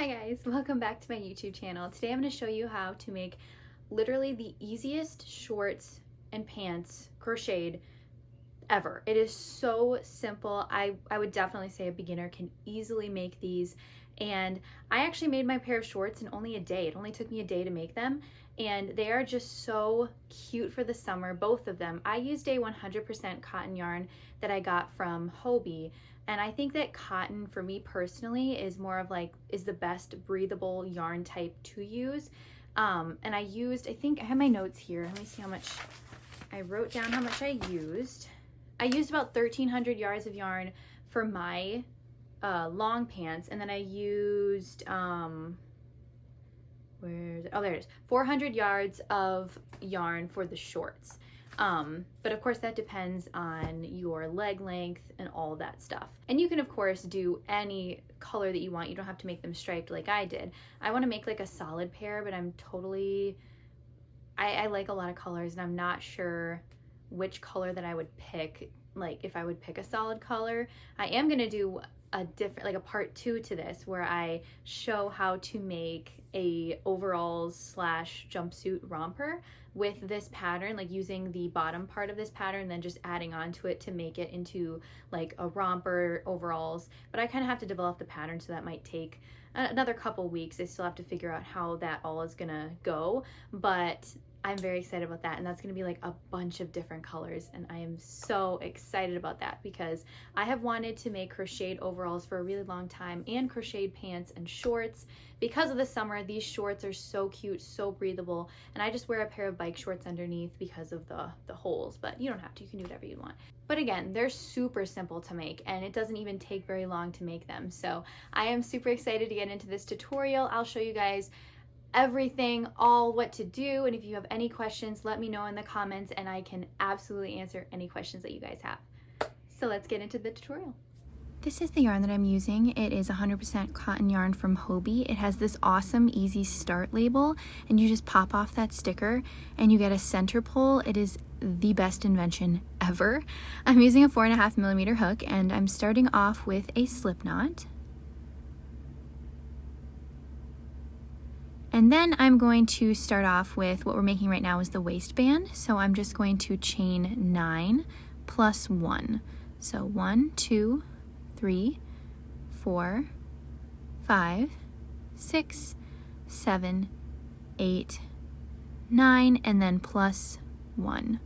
Hi guys, welcome back to my YouTube channel. Today I'm going to show you how to make literally the easiest shorts and pants crocheted ever. It is so simple. I would definitely say a beginner can easily make these, and I actually made my pair of shorts in only a day. It only took me a day to make them, and they are just so cute for the summer, both of them. I used a 100% cotton yarn that I got from Hobbii, and I think that cotton for me personally is more of is the best breathable yarn type to use. And I think I have my notes here. Let me see how much I wrote down, how much I used. I used about 1,300 yards of yarn for my long pants, and then I used there it is, 400 yards of yarn for the shorts. But of course that depends on your leg length and all that stuff. And you can of course do any color that you want. You don't have to make them striped like I did. I want to make like a solid pair, but I like a lot of colors, and I'm not sure which color that I would pick, like if I would pick a solid color. I am going to do a different, like a part 2 to this, where I show how to make a overalls / jumpsuit romper with this pattern, like using the bottom part of this pattern, then just adding on to it to make it into like a romper overalls. But I kind of have to develop the pattern, so that might take another couple weeks. I still have to figure out how that all is gonna go, but I'm very excited about that, and that's gonna be like a bunch of different colors, and I am so excited about that because I have wanted to make crocheted overalls for a really long time, and crocheted pants and shorts. Because of the summer, these shorts are so cute, so breathable, and I just wear a pair of bike shorts underneath because of the holes, but you don't have to, you can do whatever you want. But again, they're super simple to make, and it doesn't even take very long to make them. So I am super excited to get into this tutorial. I'll show you guys everything, all what to do, and if you have any questions, let me know in the comments, and I can absolutely answer any questions that you guys have. So let's get into the tutorial. This is the yarn that I'm using. It is 100% cotton yarn from Hobbii. It has this awesome easy start label, and you just pop off that sticker and you get a center pull. It is the best invention ever. I'm using a 4.5mm hook, and I'm starting off with a slip knot. And then I'm going to start off with what we're making right now is the waistband. So I'm just going to chain 9 plus 1. So 1, 2, 3, 4, 5, 6, 7, 8, 9, and then plus 1.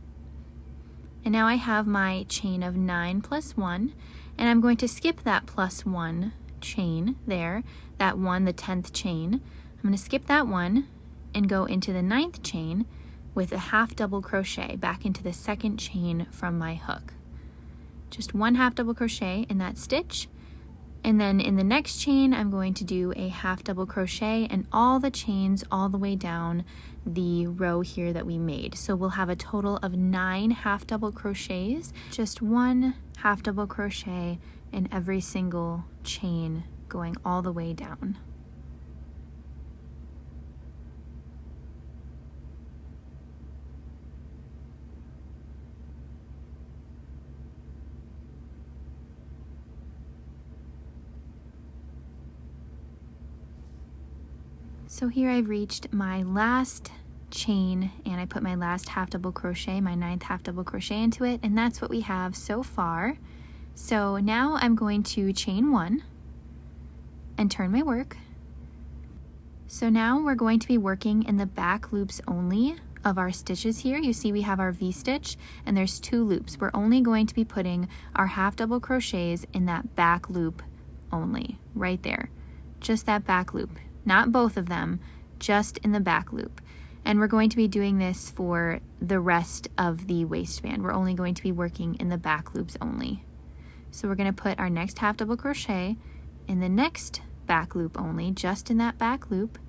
And now I have my chain of 9 plus 1, and I'm going to skip that plus 1 chain there, that one, the 10th chain. I'm going to skip that one and go into the 9th chain with a half double crochet back into the 2nd chain from my hook. Just one half double crochet in that stitch, and then in the next chain I'm going to do a half double crochet and all the chains all the way down the row here that we made. So we'll have a total of 9 half double crochets, just one half double crochet in every single chain going all the way down. So here I've reached my last chain, and I put my last half double crochet, my 9th half double crochet into it, and that's what we have so far. So now I'm going to chain 1 and turn my work. So now we're going to be working in the back loops only of our stitches here. You see we have our V-stitch, and there's 2 loops. We're only going to be putting our half double crochets in that back loop only, right there. Just that back loop. Not both of them, just in the back loop. And we're going to be doing this for the rest of the waistband. We're only going to be working in the back loops only. So we're going to put our next half double crochet in the next back loop only, just in that back loop,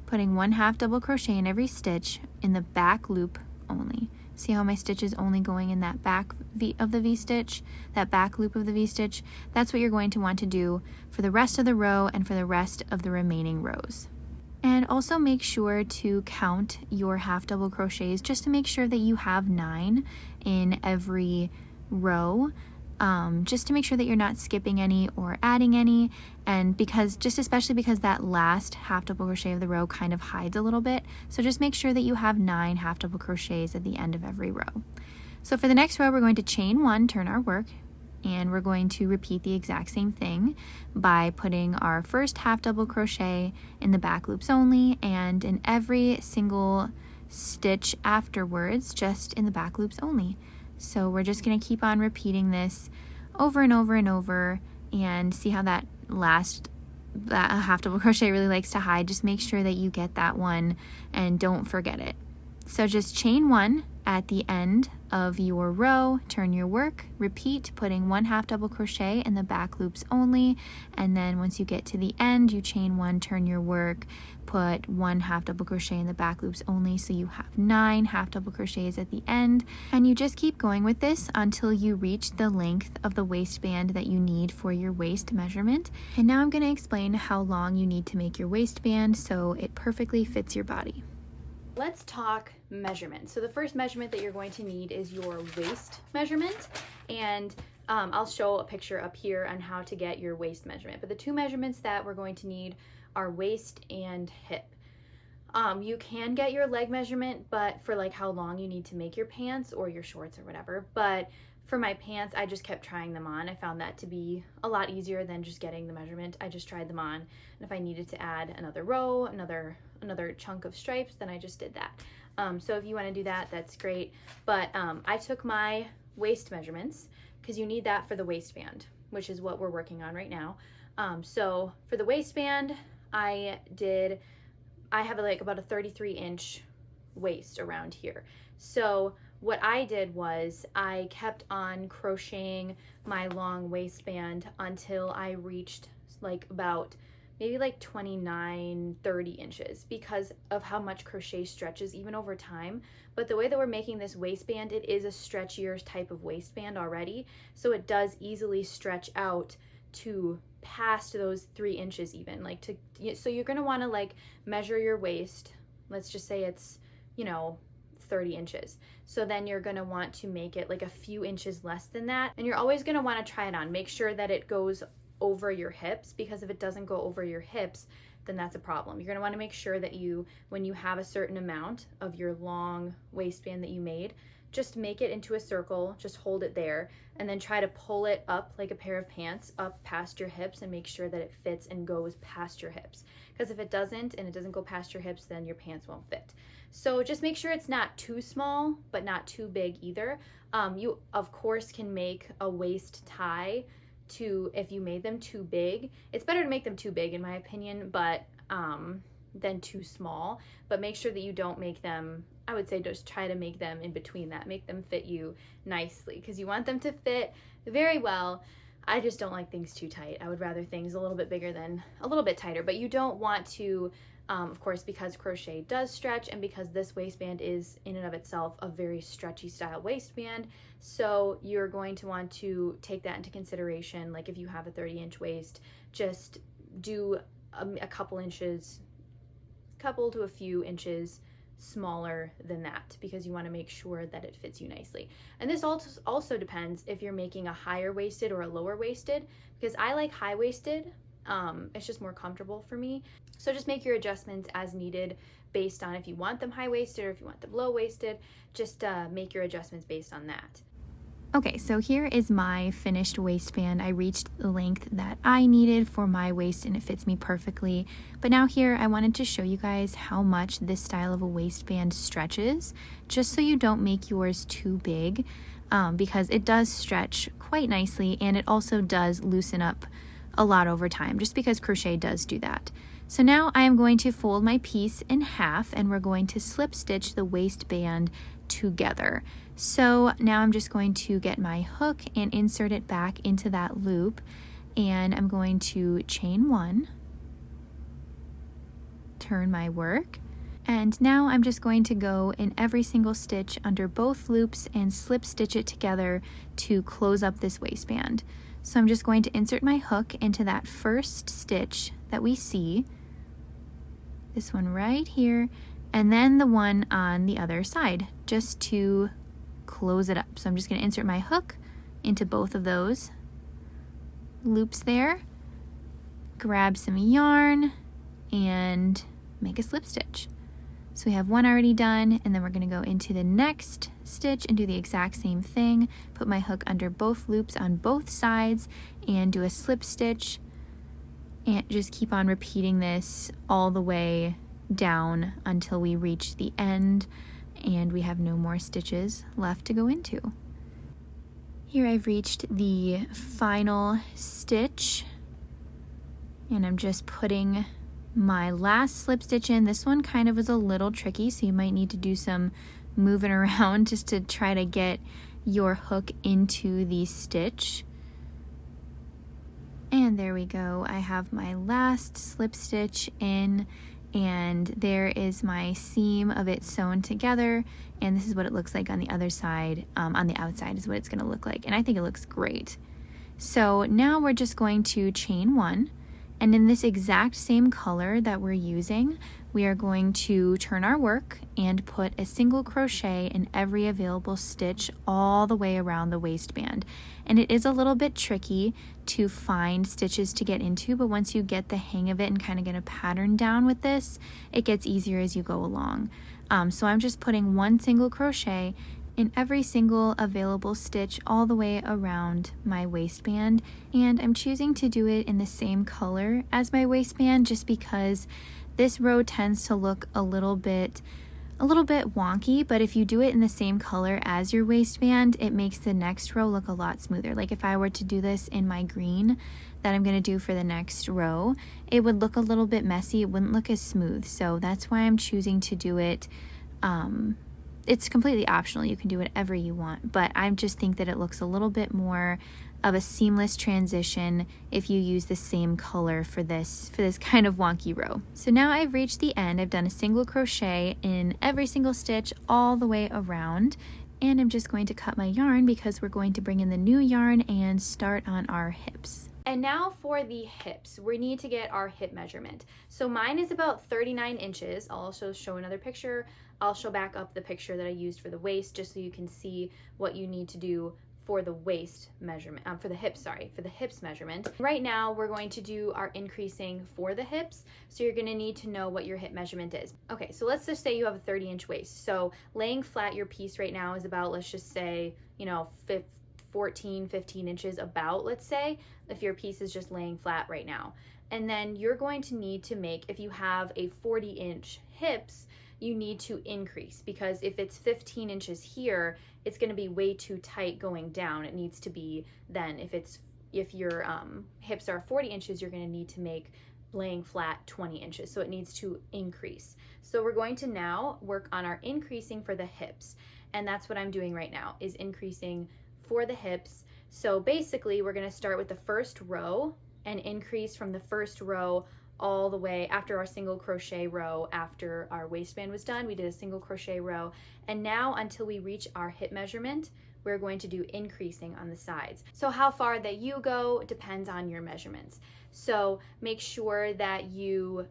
putting one half double crochet in every stitch in the back loop only. See how my stitch is only going in that back of the V-stitch, that back loop of the V-stitch? That's what you're going to want to do for the rest of the row and for the rest of the remaining rows. And also make sure to count your half double crochets just to make sure that you have 9 in every row. just to make sure that you're not skipping any or adding any, and especially because that last half double crochet of the row kind of hides a little bit, so just make sure that you have 9 half double crochets at the end of every row. So for the next row, we're going to chain 1, turn our work, and we're going to repeat the exact same thing by putting our first half double crochet in the back loops only, and in every single stitch afterwards just in the back loops only. So we're just going to keep on repeating this over and over and over, and see how that half double crochet really likes to hide. Just make sure that you get that one and don't forget it. So just chain 1 at the end of your row, turn your work, repeat, putting 1 half double crochet in the back loops only, and then once you get to the end, you chain 1, turn your work, put 1 half double crochet in the back loops only, so you have 9 half double crochets at the end, and you just keep going with this until you reach the length of the waistband that you need for your waist measurement. And now I'm going to explain how long you need to make your waistband so it perfectly fits your body. Let's talk measurement. So the first measurement that you're going to need is your waist measurement, and I'll show a picture up here on how to get your waist measurement. But the 2 measurements that we're going to need are waist and hip. You can get your leg measurement, but for like how long you need to make your pants or your shorts or whatever. But for my pants, I just kept trying them on. I found that to be a lot easier than just getting the measurement. I just tried them on, and if I needed to add another row, another chunk of stripes, then I just did that. So if you want to do that, that's great. But I took my waist measurements because you need that for the waistband, which is what we're working on right now. So for the waistband, I have like about a 33-inch waist around here. So what I did was I kept on crocheting my long waistband until I reached like about maybe like 29, 30 inches because of how much crochet stretches even over time. But the way that we're making this waistband, it is a stretchier type of waistband already. So it does easily stretch out to past those 3 inches even. So you're gonna wanna like measure your waist. Let's just say it's, 30 inches. So then you're gonna want to make it like a few inches less than that. And you're always gonna wanna try it on. Make sure that it goes over your hips, because if it doesn't go over your hips, then that's a problem. You're gonna wanna make sure that when you have a certain amount of your long waistband that you made, just make it into a circle, just hold it there, and then try to pull it up like a pair of pants up past your hips and make sure that it fits and goes past your hips. Because if it doesn't, and it doesn't go past your hips, then your pants won't fit. So just make sure it's not too small, but not too big either. You, of course, can make a waist tie if you made them too big. It's better to make them too big, in my opinion, but than too small. But make sure that you don't make them, I would say just try to make them in between that. Make them fit you nicely, because you want them to fit very well. I just don't like things too tight. I would rather things a little bit bigger than a little bit tighter. But you don't want to, of course, because crochet does stretch, and because this waistband is in and of itself a very stretchy style waistband, so you're going to want to take that into consideration. Like if you have a 30-inch waist, just do a couple to a few inches smaller than that, because you want to make sure that it fits you nicely. And this also depends if you're making a higher waisted or a lower waisted, because I like high waisted. It's just more comfortable for me. So just make your adjustments as needed based on if you want them high waisted or if you want them low waisted. Just make your adjustments based on that. Okay, so here is my finished waistband. I reached the length that I needed for my waist and it fits me perfectly. But now here I wanted to show you guys how much this style of a waistband stretches, just so you don't make yours too big, because it does stretch quite nicely, and it also does loosen up a lot over time, just because crochet does do that. So now I am going to fold my piece in half, and we're going to slip stitch the waistband together. So now I'm just going to get my hook and insert it back into that loop, and I'm going to chain 1, turn my work, and now I'm just going to go in every single stitch under both loops and slip stitch it together to close up this waistband. So I'm just going to insert my hook into that first stitch that we see, this one right here, and then the one on the other side, just to close it up. So I'm just going to insert my hook into both of those loops there, grab some yarn, and make a slip stitch. So we have one already done, and then we're going to go into the next stitch and do the exact same thing. Put my hook under both loops on both sides and do a slip stitch, and just keep on repeating this all the way down until we reach the end and we have no more stitches left to go into. Here I've reached the final stitch, and I'm just putting my last slip stitch in. This one kind of is a little tricky, so you might need to do some moving around just to try to get your hook into the stitch. And there we go. I have my last slip stitch in, and there is my seam of it sewn together, and this is what it looks like on the other side. On the outside is what it's going to look like, and I think it looks great. So now we're just going to chain one, and in this exact same color that we're using, we are going to turn our work and put a single crochet in every available stitch all the way around the waistband. And it is a little bit tricky to find stitches to get into, but once you get the hang of it and kind of get a pattern down with this, it gets easier as you go along. So I'm just putting one single crochet in every single available stitch all the way around my waistband, and I'm choosing to do it in the same color as my waistband just because this row tends to look a little bit wonky, but if you do it in the same color as your waistband, it makes the next row look a lot smoother. Like if I were to do this in my green that I'm going to do for the next row, it would look a little bit messy. It wouldn't look as smooth. So that's why I'm choosing to do it. It's completely optional. You can do whatever you want, but I just think that it looks a little bit more of a seamless transition if you use the same color for this kind of wonky row. So now I've reached the end. I've done a single crochet in every single stitch all the way around, and I'm just going to cut my yarn because we're going to bring in the new yarn and start on our hips. And now for the hips, we need to get our hip measurement. So mine is about 39 inches. I'll also show another picture. I'll show back up the picture that I used for the waist just so you can see what you need to do for the waist measurement, for the hips measurement. Right now we're going to do our increasing for the hips, so you're gonna need to know what your hip measurement is. Okay, so let's just say you have a 30-inch waist. So laying flat your piece right now is about, let's just say, 14, 15 inches about, let's say, if your piece is just laying flat right now. And then you're going to need to make, if you have a 40-inch hips, you need to increase, because if it's 15 inches here, it's going to be way too tight going down. It needs to be then, if your hips are 40 inches, you're going to need to make laying flat 20 inches. So it needs to increase. So we're going to now work on our increasing for the hips. And that's what I'm doing right now, is increasing for the hips. So basically we're going to start with the first row and increase from the first row all the way after our single crochet row. After our waistband was done, we did a single crochet row, and now until we reach our hip measurement, we're going to do increasing on the sides. So how far that you go depends on your measurements. So make sure that you,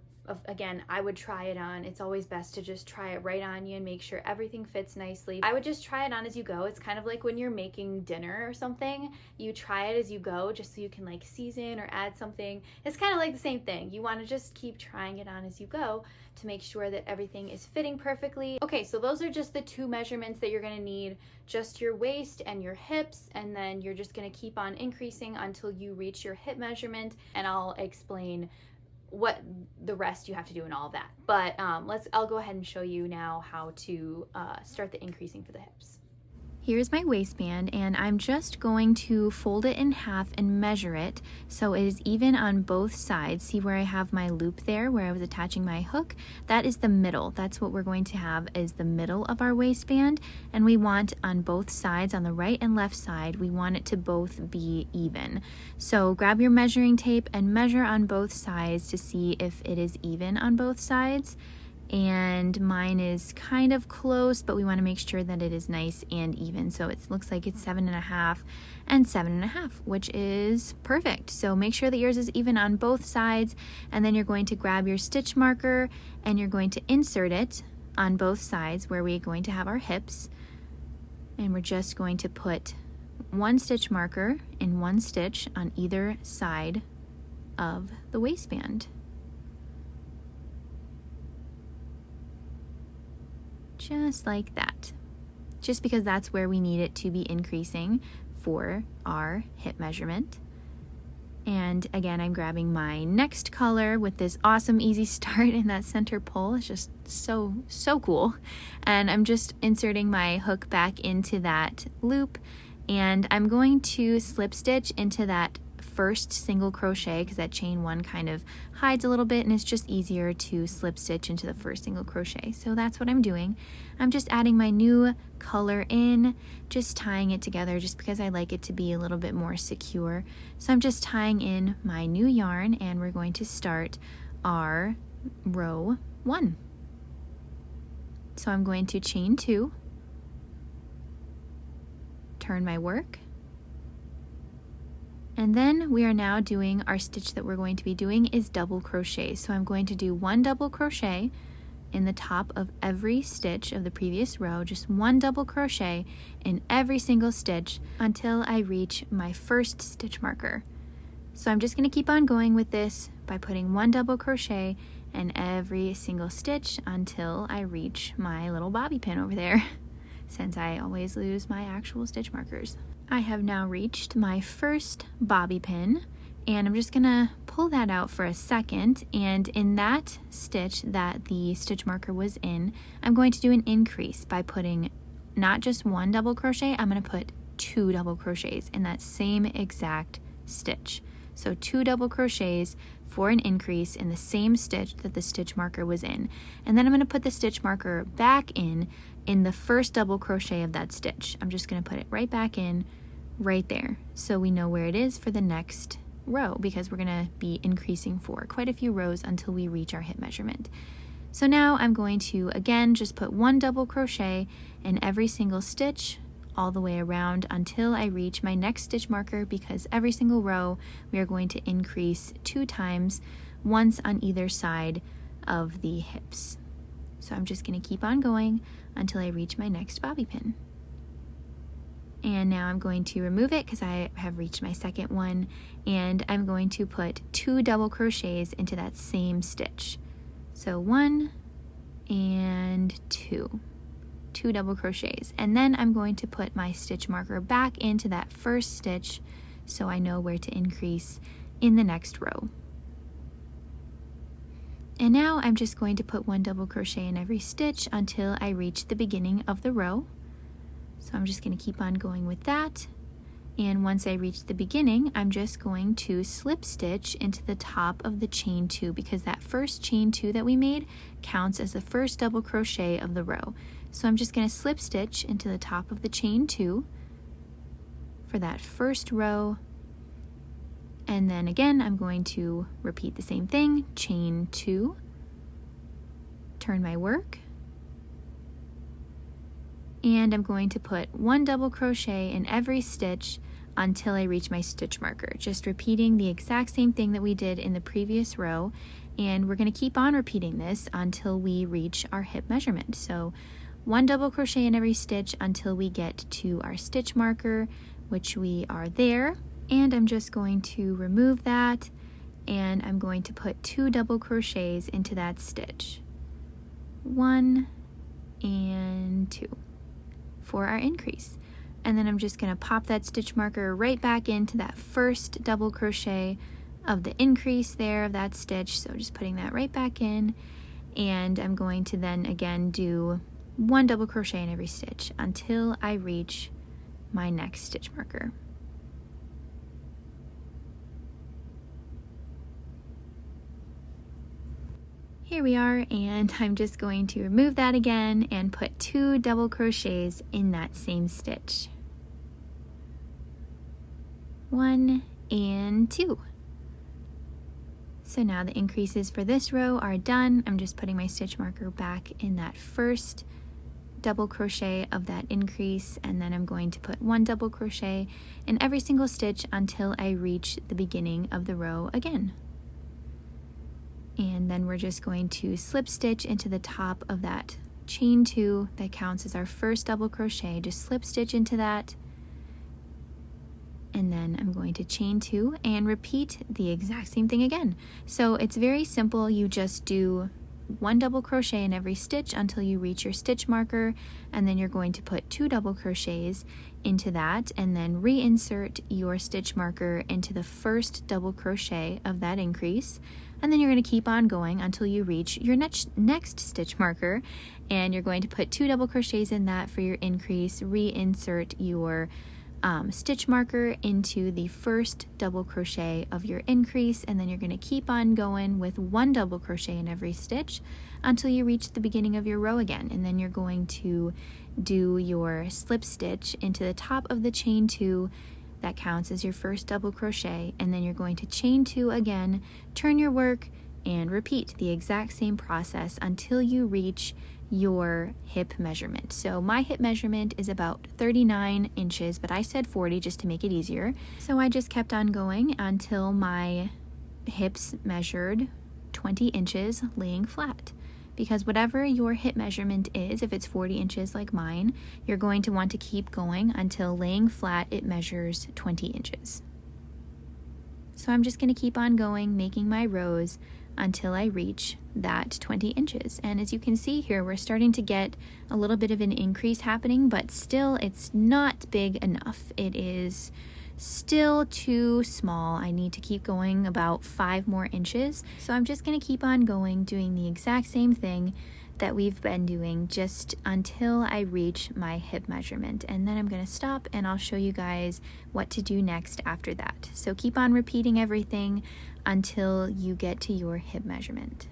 again, I would try it on. It's always best to just try it right on you and make sure everything fits nicely. I would just try it on as you go. It's kind of like when you're making dinner or something, you try it as you go just so you can like season or add something. It's kind of like the same thing. You want to just keep trying it on as you go to make sure that everything is fitting perfectly. Okay, so those are just the two measurements that you're going to need, just your waist and your hips, and then you're just going to keep on increasing until you reach your hip measurement, and I'll explain what the rest you have to do and all of that. But I'll go ahead and show you now how to start the increasing for the hips. Here's my waistband, and I'm just going to fold it in half and measure it so it is even on both sides. See where I have my loop there where I was attaching my hook? That is the middle. That's what we're going to have is the middle of our waistband, and we want on both sides, on the right and left side, we want it to both be even. So grab your measuring tape and measure on both sides to see if it is even on both sides. And mine is kind of close, but we want to make sure that it is nice and even. So it looks like it's 7.5 and 7.5, which is perfect. So make sure that yours is even on both sides, and then you're going to grab your stitch marker and you're going to insert it on both sides where we're going to have our hips, and we're just going to put one stitch marker in one stitch on either side of the waistband. Just like that. Just because that's where we need it to be increasing for our hip measurement. And again, I'm grabbing my next color with this awesome easy start in that center pull. It's just so cool. And I'm just inserting my hook back into that loop, and I'm going to slip stitch into that first single crochet because that chain one kind of hides a little bit, and it's just easier to slip stitch into the first single crochet. So that's what I'm doing. I'm just adding my new color in, just tying it together just because I like it to be a little bit more secure. So I'm just tying in my new yarn, and we're going to start our row 1. So I'm going to chain 2, turn my work, and then we are now doing our stitch that we're going to be doing is double crochet. So I'm going to do 1 double crochet in the top of every stitch of the previous row, just 1 double crochet in every single stitch until I reach my first stitch marker. So I'm just going to keep on going with this by putting 1 double crochet in every single stitch until I reach my little bobby pin over there, since I always lose my actual stitch markers. I have now reached my first bobby pin, and I'm just gonna pull that out for a second, and in that stitch that the stitch marker was in, I'm going to do an increase by putting not just 1 double crochet, I'm gonna put 2 double crochets in that same exact stitch. So 2 double crochets for an increase in the same stitch that the stitch marker was in. And then I'm gonna put the stitch marker back in the first double crochet of that stitch. I'm just gonna put it right back in right there, so we know where it is for the next row, because we're gonna be increasing for quite a few rows until we reach our hip measurement. So now I'm going to again just put 1 double crochet in every single stitch all the way around until I reach my next stitch marker, because every single row we are going to increase 2 times, once on either side of the hips. So I'm just going to keep on going until I reach my next bobby pin. And now I'm going to remove it because I have reached my second one, and I'm going to put 2 double crochets into that same stitch. So 1 and 2. 2 double crochets, and then I'm going to put my stitch marker back into that first stitch so I know where to increase in the next row. And now I'm just going to put 1 double crochet in every stitch until I reach the beginning of the row. So I'm just going to keep on going with that, and once I reach the beginning, I'm just going to slip stitch into the top of the chain 2, because that first chain 2 that we made counts as the first double crochet of the row. So I'm just going to slip stitch into the top of the chain 2 for that first row, and then again I'm going to repeat the same thing, chain 2, turn my work, and I'm going to put 1 double crochet in every stitch until I reach my stitch marker, just repeating the exact same thing that we did in the previous row, and we're going to keep on repeating this until we reach our hip measurement. So 1 double crochet in every stitch until we get to our stitch marker, which we are there, and I'm just going to remove that, and I'm going to put 2 double crochets into that stitch, 1 and 2 for our increase. And then I'm just going to pop that stitch marker right back into that first double crochet of the increase there of that stitch, so just putting that right back in, and I'm going to then again do 1 double crochet in every stitch until I reach my next stitch marker. Here we are, and I'm just going to remove that again and put 2 double crochets in that same stitch. 1 and 2. So now the increases for this row are done. I'm just putting my stitch marker back in that first double crochet of that increase, and then I'm going to put 1 double crochet in every single stitch until I reach the beginning of the row again. And then we're just going to slip stitch into the top of that chain 2 that counts as our first double crochet. Just slip stitch into that, and then I'm going to chain 2 and repeat the exact same thing again. So it's very simple. You just do 1 double crochet in every stitch until you reach your stitch marker, and then you're going to put 2 double crochets into that and then reinsert your stitch marker into the first double crochet of that increase, and then you're going to keep on going until you reach your next stitch marker, and you're going to put 2 double crochets in that for your increase, reinsert your stitch marker into the first double crochet of your increase, and then you're going to keep on going with 1 double crochet in every stitch until you reach the beginning of your row again, and then you're going to do your slip stitch into the top of the chain 2. That counts as your first double crochet, and then you're going to chain 2 again, turn your work, and repeat the exact same process until you reach your hip measurement. So my hip measurement is about 39 inches, but I said 40 just to make it easier. So I just kept on going until my hips measured 20 inches laying flat. Because whatever your hip measurement is, if it's 40 inches like mine, you're going to want to keep going until laying flat it measures 20 inches. So I'm just going to keep on going, making my rows until I reach that 20 inches. And as you can see here, we're starting to get a little bit of an increase happening, but still it's not big enough. It is still too small. I need to keep going about 5 more inches. So I'm just going to keep on going, doing the exact same thing that we've been doing just until I reach my hip measurement, and then I'm going to stop and I'll show you guys what to do next after that. So keep on repeating everything until you get to your hip measurement.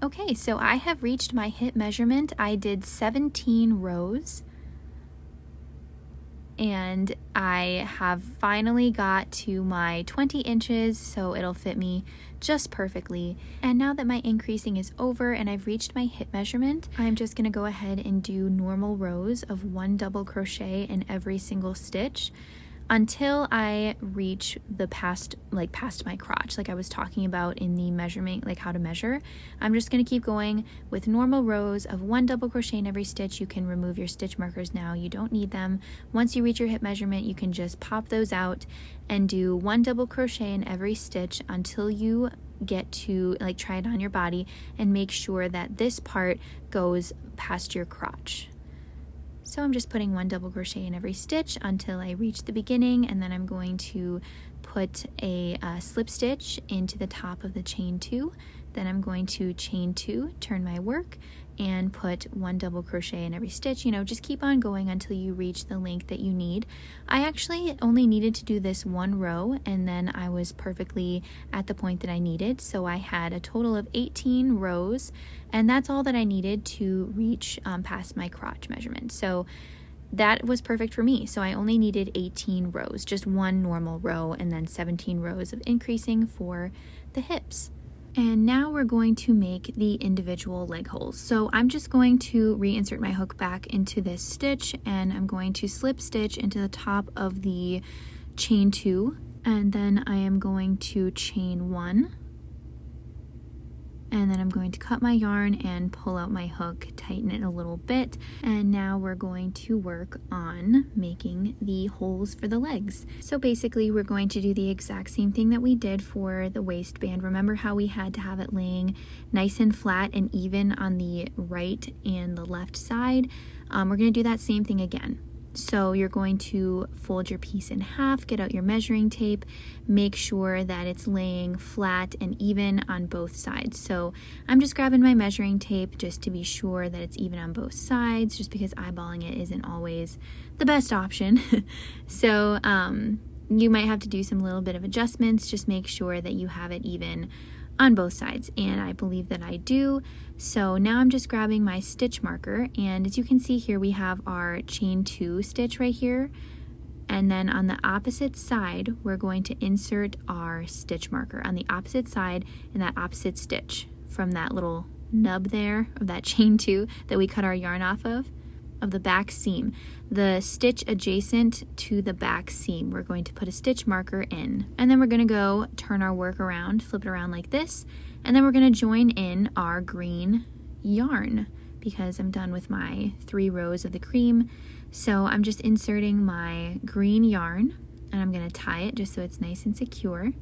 Okay, so I have reached my hip measurement. I did 17 rows, and I have finally got to my 20 inches, so it'll fit me just perfectly. And now that my increasing is over and I've reached my hip measurement, I'm just gonna go ahead and do normal rows of 1 double crochet in every single stitch until I reach the past my crotch, like I was talking about in the measurement, like how to measure. I'm just going to keep going with normal rows of 1 double crochet in every stitch. You can remove your stitch markers now, you don't need them. Once you reach your hip measurement, you can just pop those out and do 1 double crochet in every stitch until you get to try it on your body and make sure that this part goes past your crotch. So I'm just putting 1 double crochet in every stitch until I reach the beginning, and then I'm going to put a slip stitch into the top of the chain 2. Then I'm going to chain 2, turn my work, and put 1 double crochet in every stitch. Just keep on going until you reach the length that you need. I actually only needed to do this 1 row, and then I was perfectly at the point that I needed. So I had a total of 18 rows, and that's all that I needed to reach past my crotch measurement. So that was perfect for me. So I only needed 18 rows, just 1 normal row, and then 17 rows of increasing for the hips. And now we're going to make the individual leg holes. So I'm just going to reinsert my hook back into this stitch, and I'm going to slip stitch into the top of the chain 2, and then I am going to chain 1, and then I'm going to cut my yarn and pull out my hook, tighten it a little bit, and now we're going to work on making the holes for the legs. So basically we're going to do the exact same thing that we did for the waistband. Remember how we had to have it laying nice and flat and even on the right and the left side? We're going to do that same thing again. So you're going to fold your piece in half, get out your measuring tape, make sure that it's laying flat and even on both sides. So I'm just grabbing my measuring tape just to be sure that it's even on both sides, just because eyeballing it isn't always the best option. So you might have to do some little bit of adjustments, just make sure that you have it even on both sides, and I believe that I do. So now I'm just grabbing my stitch marker, and as you can see here, we have our chain 2 stitch right here, and then on the opposite side we're going to insert our stitch marker on the opposite side in that opposite stitch from that little nub there of that chain 2 that we cut our yarn off of the back seam. The stitch adjacent to the back seam, we're going to put a stitch marker in, and then we're going to go turn our work around, flip it around like this, and then we're going to join in our green yarn because I'm done with my 3 rows of the cream. So I'm just inserting my green yarn, and I'm going to tie it just so it's nice and secure.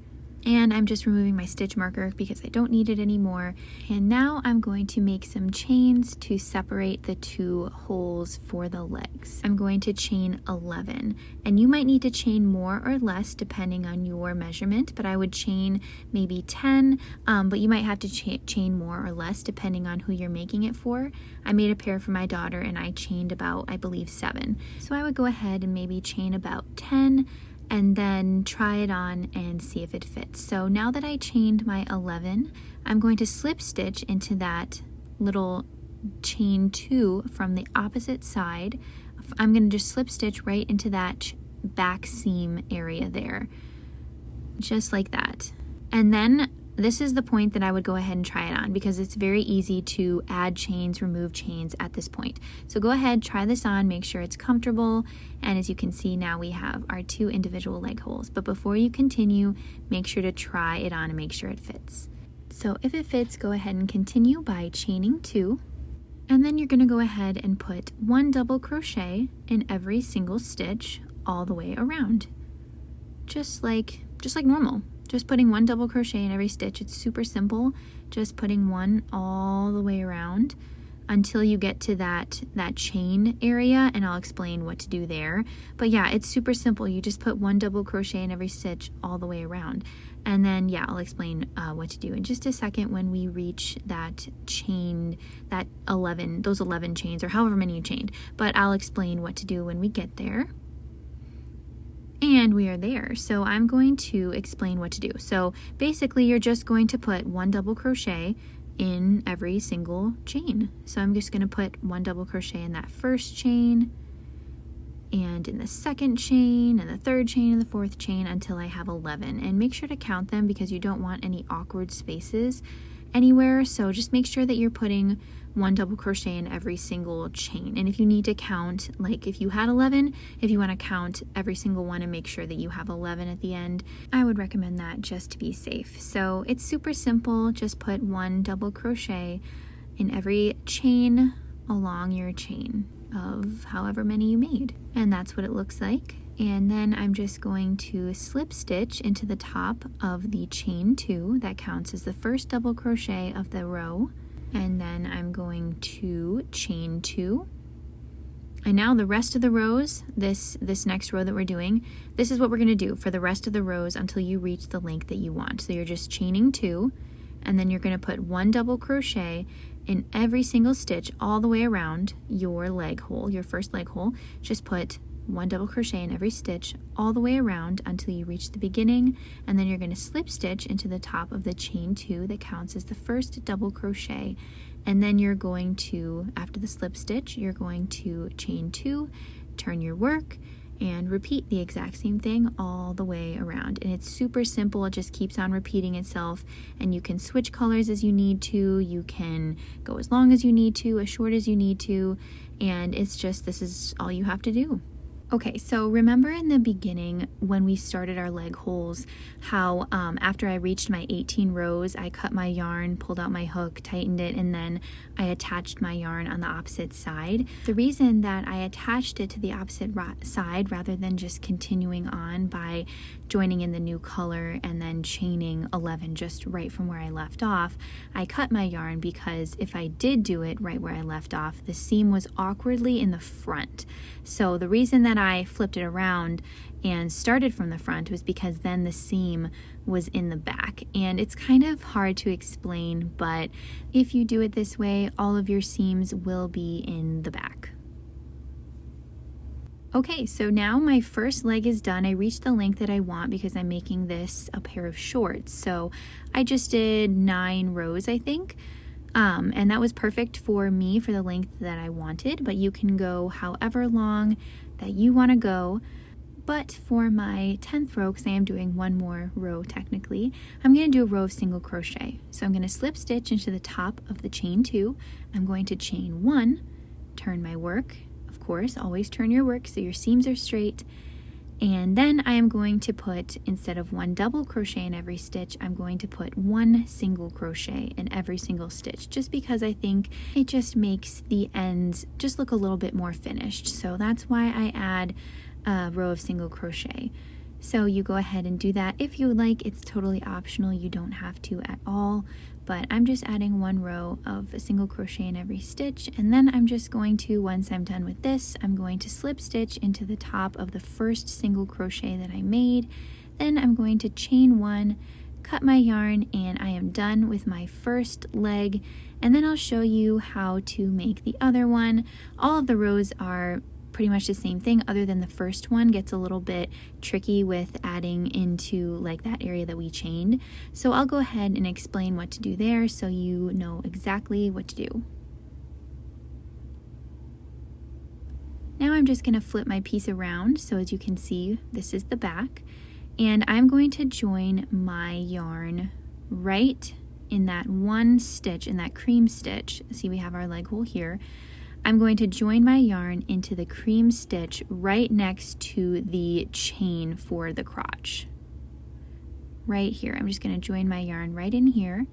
And I'm just removing my stitch marker because I don't need it anymore. And now I'm going to make some chains to separate the 2 holes for the legs. I'm going to chain 11, and you might need to chain more or less depending on your measurement, but I would chain maybe 10, but you might have to chain more or less depending on who you're making it for. I made a pair for my daughter and I chained about, I believe, 7. So I would go ahead and maybe chain about 10, and then try it on and see if it fits. So now that I chained my 11, I'm going to slip stitch into that little chain 2 from the opposite side. I'm going to just slip stitch right into that back seam area there, just like that. And then this is the point that I would go ahead and try it on, because it's very easy to add chains, remove chains at this point. So go ahead, try this on, make sure it's comfortable. And as you can see, now we have our 2 individual leg holes. But before you continue, make sure to try it on and make sure it fits. So if it fits, go ahead and continue by chaining 2. And then you're going to go ahead and put 1 double crochet in every single stitch all the way around. Just like normal. Just putting 1 double crochet in every stitch. It's super simple. Just putting 1 all the way around until you get to that chain area, and I'll explain what to do there. But yeah, it's super simple. You just put 1 double crochet in every stitch all the way around. And then yeah, I'll explain what to do in just a second when we reach that chain, that 11, those 11 chains, or however many you chained. But I'll explain what to do when we get there. And we are there. So I'm going to explain what to do. So basically you're just going to put 1 double crochet in every single chain. So I'm just going to put 1 double crochet in that first chain, and in the second chain, and the third chain, and the fourth chain, until I have 11. And make sure to count them because you don't want any awkward spaces anywhere. So just make sure that you're putting 1 double crochet in every single chain. And if you need to count, like if you had 11, if you want to count every single one and make sure that you have 11 at the end, I would recommend that just to be safe. So it's super simple. Just put 1 double crochet in every chain along your chain of however many you made. And that's what it looks like. And then I'm just going to slip stitch into the top of the chain 2. That counts as the first double crochet of the row. And then I'm going to chain 2. And now the rest of the rows, this next row that we're doing, this is what we're going to do for the rest of the rows until you reach the length that you want. So you're just chaining 2, and then you're going to put 1 double crochet in every single stitch all the way around your leg hole, your first leg hole. Just put 1 double crochet in every stitch all the way around until you reach the beginning, and then you're going to slip stitch into the top of the chain 2 that counts as the first double crochet. And then you're going to, after the slip stitch, you're going to chain 2, turn your work, and repeat the exact same thing all the way around. And it's super simple. It just keeps on repeating itself, and you can switch colors as you need to. You can go as long as you need to, as short as you need to, and it's just, this is all you have to do. Okay, so remember in the beginning when we started our leg holes, how after I reached my 18 rows, I cut my yarn, pulled out my hook, tightened it, and then I attached my yarn on the opposite side. The reason that I attached it to the opposite side rather than just continuing on by joining in the new color and then chaining 11 just right from where I left off, I cut my yarn because if I did do it right where I left off, the seam was awkwardly in the front. So the reason that I flipped it around and started from the front was because then the seam was in the back. And it's kind of hard to explain, but if you do it this way, all of your seams will be in the back. Okay, so now my first leg is done. I reached the length that I want because I'm making this a pair of shorts. So I just did 9 rows, I think. And that was perfect for me for the length that I wanted, but you can go however long that you want to go. But for my 10th row, because I am doing 1 more row technically, I'm going to do a row of single crochet. So I'm going to slip stitch into the top of the chain 2. I'm going to chain 1, turn my work. Of course, always turn your work so your seams are straight. And then I am going to put, instead of 1 double crochet in every stitch, I'm going to put 1 single crochet in every single stitch, just because I think it just makes the ends just look a little bit more finished. So that's why I add a row of single crochet. So you go ahead and do that if you would like. It's totally optional, you don't have to at all, but I'm just adding 1 row of a single crochet in every stitch. And then I'm just going to, once I'm done with this, I'm going to slip stitch into the top of the first single crochet that I made. Then I'm going to chain 1, cut my yarn, and I am done with my first leg. And then I'll show you how to make the other one. All of the rows are pretty much the same thing, other than the first one gets a little bit tricky with adding into like that area that we chained. So I'll go ahead and explain what to do there so you know exactly what to do. Now I'm just going to flip my piece around, so as you can see, this is the back, and I'm going to join my yarn right in that one stitch, in that cream stitch. See, we have our leg hole here. I'm going to join my yarn into the cream stitch right next to the chain for the crotch. Right here. I'm just going to join my yarn right in here.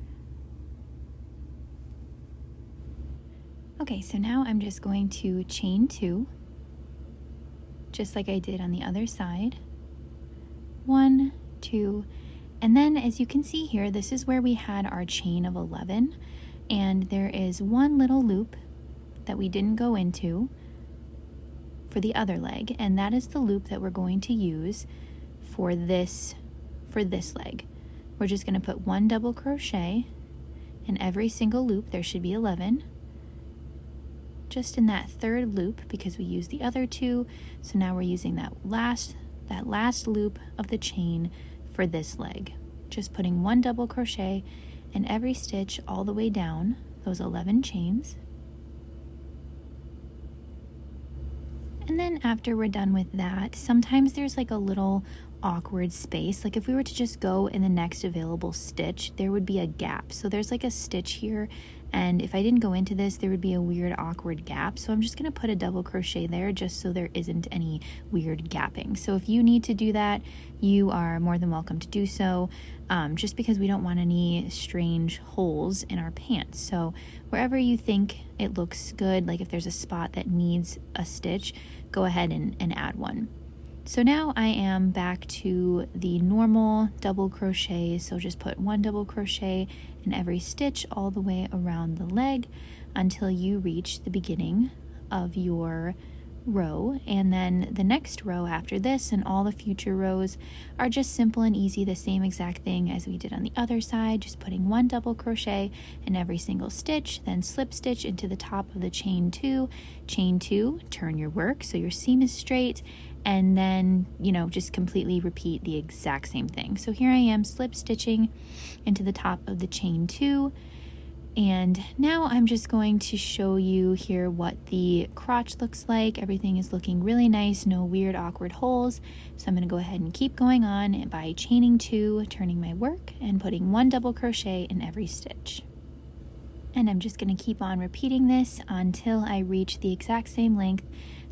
Okay, so now I'm just going to chain 2, just like I did on the other side. 1, 2, and then as you can see here, this is where we had our chain of 11, and there is 1 little loop that we didn't go into for the other leg, and that is the loop that we're going to use for this leg. We're just going to put 1 double crochet in every single loop. There should be 11 just in that third loop because we used the other 2. So now we're using that last loop of the chain for this leg, just putting 1 double crochet in every stitch all the way down those 11 chains. And then after we're done with that, sometimes there's like a little awkward space. Like if we were to just go in the next available stitch, there would be a gap. So there's like a stitch here, and if I didn't go into this, there would be a weird awkward gap. So I'm just going to put a double crochet there just so there isn't any weird gapping. So if you need to do that, you are more than welcome to do so, just because we don't want any strange holes in our pants. So wherever you think it looks good, like if there's a spot that needs a stitch, go ahead and add one. So now I am back to the normal double crochet, so just put 1 double crochet in every stitch all the way around the leg until you reach the beginning of your row, and then the next row after this and all the future rows are just simple and easy, the same exact thing as we did on the other side, just putting 1 double crochet in every single stitch, then slip stitch into the top of the chain 2, turn your work so your seam is straight, and then just completely repeat the exact same thing. So here I am slip stitching into the top of the chain 2. And now I'm just going to show you here what the crotch looks like. Everything is looking really nice, no weird awkward holes. So I'm going to go ahead and keep going on by chaining 2, turning my work, and putting 1 double crochet in every stitch. And I'm just going to keep on repeating this until I reach the exact same length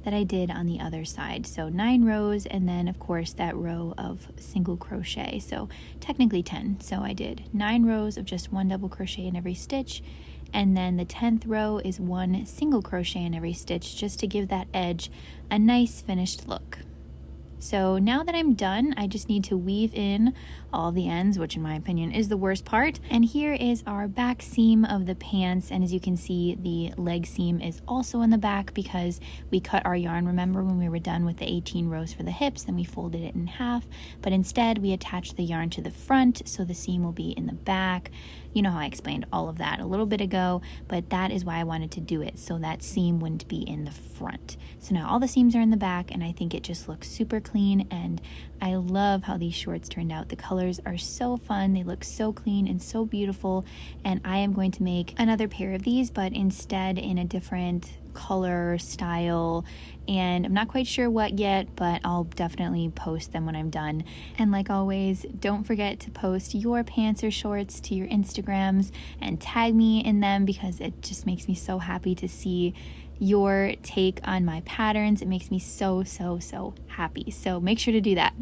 that I did on the other side. So 9 rows, and then of course that row of single crochet, so technically 10. So I did 9 rows of just 1 double crochet in every stitch, and then the 10th row is 1 single crochet in every stitch, just to give that edge a nice finished look. So now that I'm done, I just need to weave in all the ends, which in my opinion is the worst part. And here is our back seam of the pants, and as you can see, the leg seam is also in the back because we cut our yarn, remember, when we were done with the 18 rows for the hips, then we folded it in half, but instead we attached the yarn to the front, so the seam will be in the back. You know how I explained all of that a little bit ago, but that is why I wanted to do it, so that seam wouldn't be in the front. So now all the seams are in the back, and I think it just looks super clean, and I love how these shorts turned out. The colors are so fun, they look so clean and so beautiful, and I am going to make another pair of these, but instead in a different color, style, and I'm not quite sure what yet, but I'll definitely post them when I'm done. And like always, don't forget to post your pants or shorts to your Instagrams and tag me in them, because it just makes me so happy to see your take on my patterns. It makes me so happy. So make sure to do that.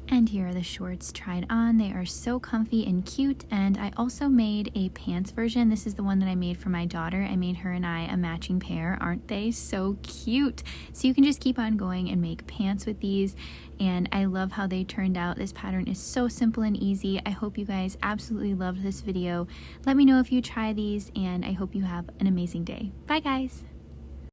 And here are the shorts tried on. They are so comfy and cute. And I also made a pants version. This is the one that I made for my daughter. I made her and I a matching pair. Aren't they so cute? So you can just keep on going and make pants with these. And I love how they turned out. This pattern is so simple and easy. I hope you guys absolutely loved this video. Let me know if you try these, and I hope you have an amazing day. Bye guys.